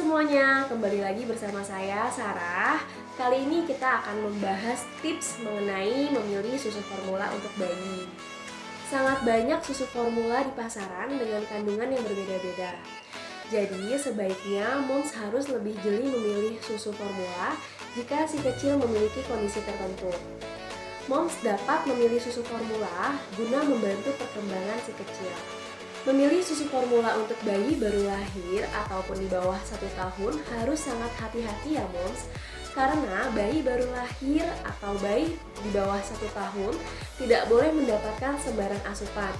semuanya, kembali lagi bersama saya Sarah. Kali ini kita akan membahas tips mengenai memilih susu formula untuk bayi. Sangat banyak susu formula di pasaran dengan kandungan yang berbeda-beda. Jadi sebaiknya moms harus lebih jeli memilih susu formula jika si kecil memiliki kondisi tertentu. Moms dapat memilih susu formula guna membantu perkembangan si kecil. Memilih susu formula untuk bayi baru lahir ataupun di bawah 1 tahun harus sangat hati-hati ya moms. Karena bayi baru lahir atau bayi di bawah 1 tahun tidak boleh mendapatkan sembarang asupan.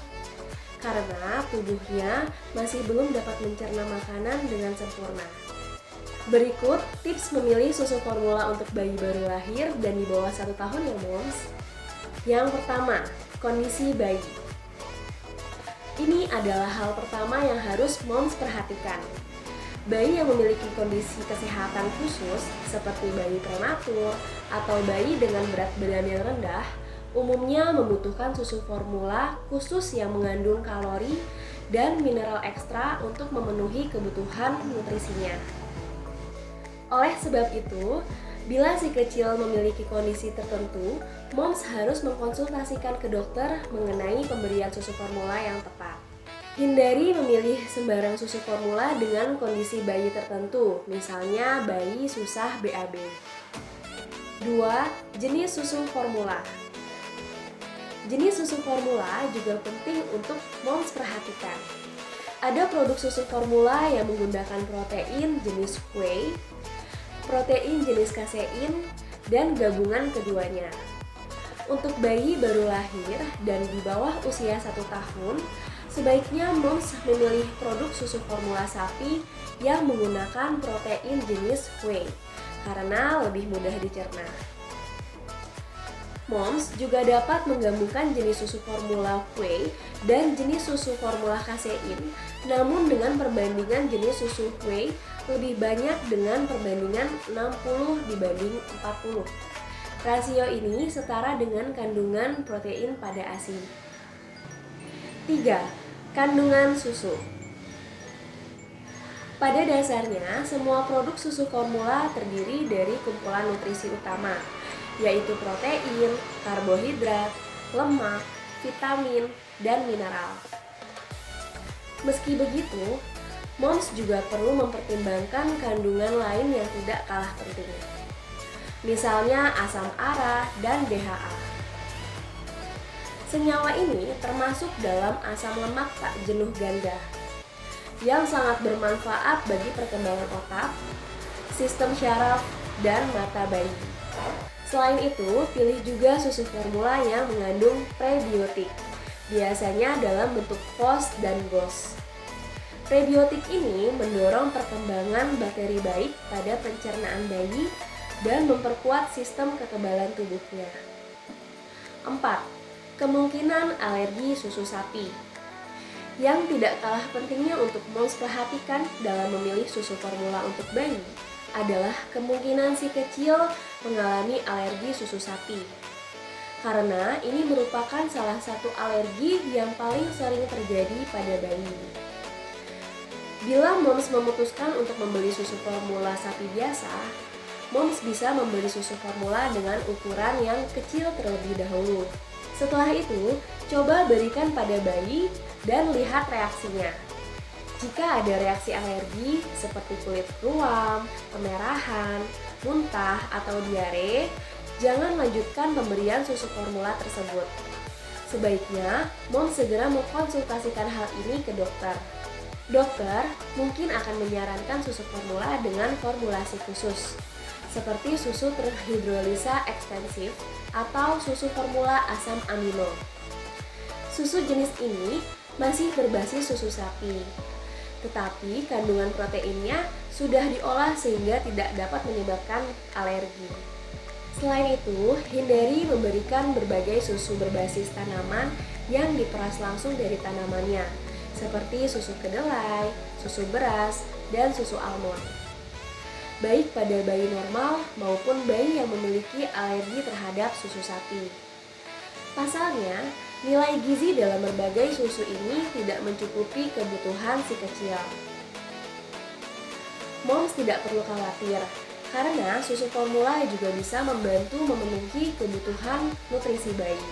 Karena tubuhnya masih belum dapat mencerna makanan dengan sempurna. Berikut tips memilih susu formula untuk bayi baru lahir dan di bawah 1 tahun ya moms. Yang pertama, kondisi bayi. Ini adalah hal pertama yang harus moms perhatikan. Bayi yang memiliki kondisi kesehatan khusus seperti bayi prematur atau bayi dengan berat badan yang rendah umumnya membutuhkan susu formula khusus yang mengandung kalori dan mineral ekstra untuk memenuhi kebutuhan nutrisinya. Oleh sebab itu, bila si kecil memiliki kondisi tertentu, moms harus mengkonsultasikan ke dokter mengenai pemberian susu formula yang tepat. Hindari memilih sembarang susu formula dengan kondisi bayi tertentu, misalnya bayi susah BAB. 2. Jenis susu formula. Jenis susu formula juga penting untuk moms perhatikan. Ada produk susu formula yang menggunakan protein jenis whey, protein jenis kasein, dan gabungan keduanya. Untuk bayi baru lahir dan di bawah usia 1 tahun, sebaiknya moms memilih produk susu formula sapi yang menggunakan protein jenis whey karena lebih mudah dicerna. Moms juga dapat menggabungkan jenis susu formula whey dan jenis susu formula kasein, namun dengan perbandingan jenis susu whey lebih banyak dengan perbandingan 60 dibanding 40. Rasio ini setara dengan kandungan protein pada ASI. 3. Kandungan susu. Pada dasarnya, semua produk susu formula terdiri dari kumpulan nutrisi utama, yaitu protein, karbohidrat, lemak, vitamin, dan mineral. Meski begitu, moms juga perlu mempertimbangkan kandungan lain yang tidak kalah penting. Misalnya asam ARA dan DHA. Senyawa ini termasuk dalam asam lemak tak jenuh ganda yang sangat bermanfaat bagi perkembangan otak, sistem syaraf, dan mata bayi. Selain itu, pilih juga susu formula yang mengandung prebiotik, biasanya dalam bentuk POS dan GOS. Prebiotik ini mendorong perkembangan bakteri baik pada pencernaan bayi dan memperkuat sistem kekebalan tubuhnya. 4. Kemungkinan alergi susu sapi. Yang tidak kalah pentingnya untuk moms perhatikan dalam memilih susu formula untuk bayi adalah kemungkinan si kecil mengalami alergi susu sapi. Karena ini merupakan salah satu alergi yang paling sering terjadi pada bayi. Bila moms memutuskan untuk membeli susu formula sapi biasa, moms bisa membeli susu formula dengan ukuran yang kecil terlebih dahulu. Setelah itu, coba berikan pada bayi dan lihat reaksinya. Jika ada reaksi alergi seperti kulit ruam, kemerahan, muntah, atau diare, jangan lanjutkan pemberian susu formula tersebut. Sebaiknya, moms segera mengkonsultasikan hal ini ke dokter. Dokter mungkin akan menyarankan susu formula dengan formulasi khusus, seperti susu terhidrolisa ekstensif atau susu formula asam amino. Susu jenis ini masih berbasis susu sapi, tetapi kandungan proteinnya sudah diolah sehingga tidak dapat menyebabkan alergi. Selain itu, hindari memberikan berbagai susu berbasis tanaman yang diperas langsung dari tanamannya, seperti susu kedelai, susu beras, dan susu almond. Baik pada bayi normal maupun bayi yang memiliki alergi terhadap susu sapi. Pasalnya, nilai gizi dalam berbagai susu ini tidak mencukupi kebutuhan si kecil. Moms tidak perlu khawatir, karena susu formula juga bisa membantu memenuhi kebutuhan nutrisi bayi.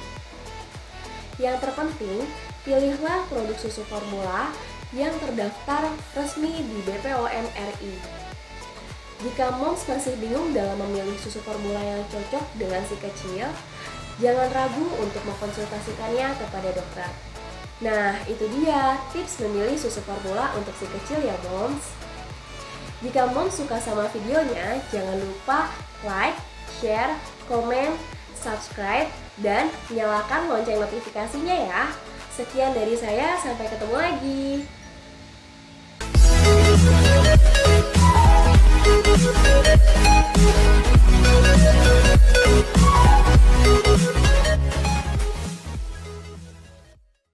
Yang terpenting, pilihlah produk susu formula yang terdaftar resmi di BPOM RI. Jika moms masih bingung dalam memilih susu formula yang cocok dengan si kecil, jangan ragu untuk mengkonsultasikannya kepada dokter. Nah, itu dia tips memilih susu formula untuk si kecil ya moms. Jika moms suka sama videonya, jangan lupa like, share, komen, subscribe, dan nyalakan lonceng notifikasinya ya. Sekian dari saya, sampai ketemu lagi.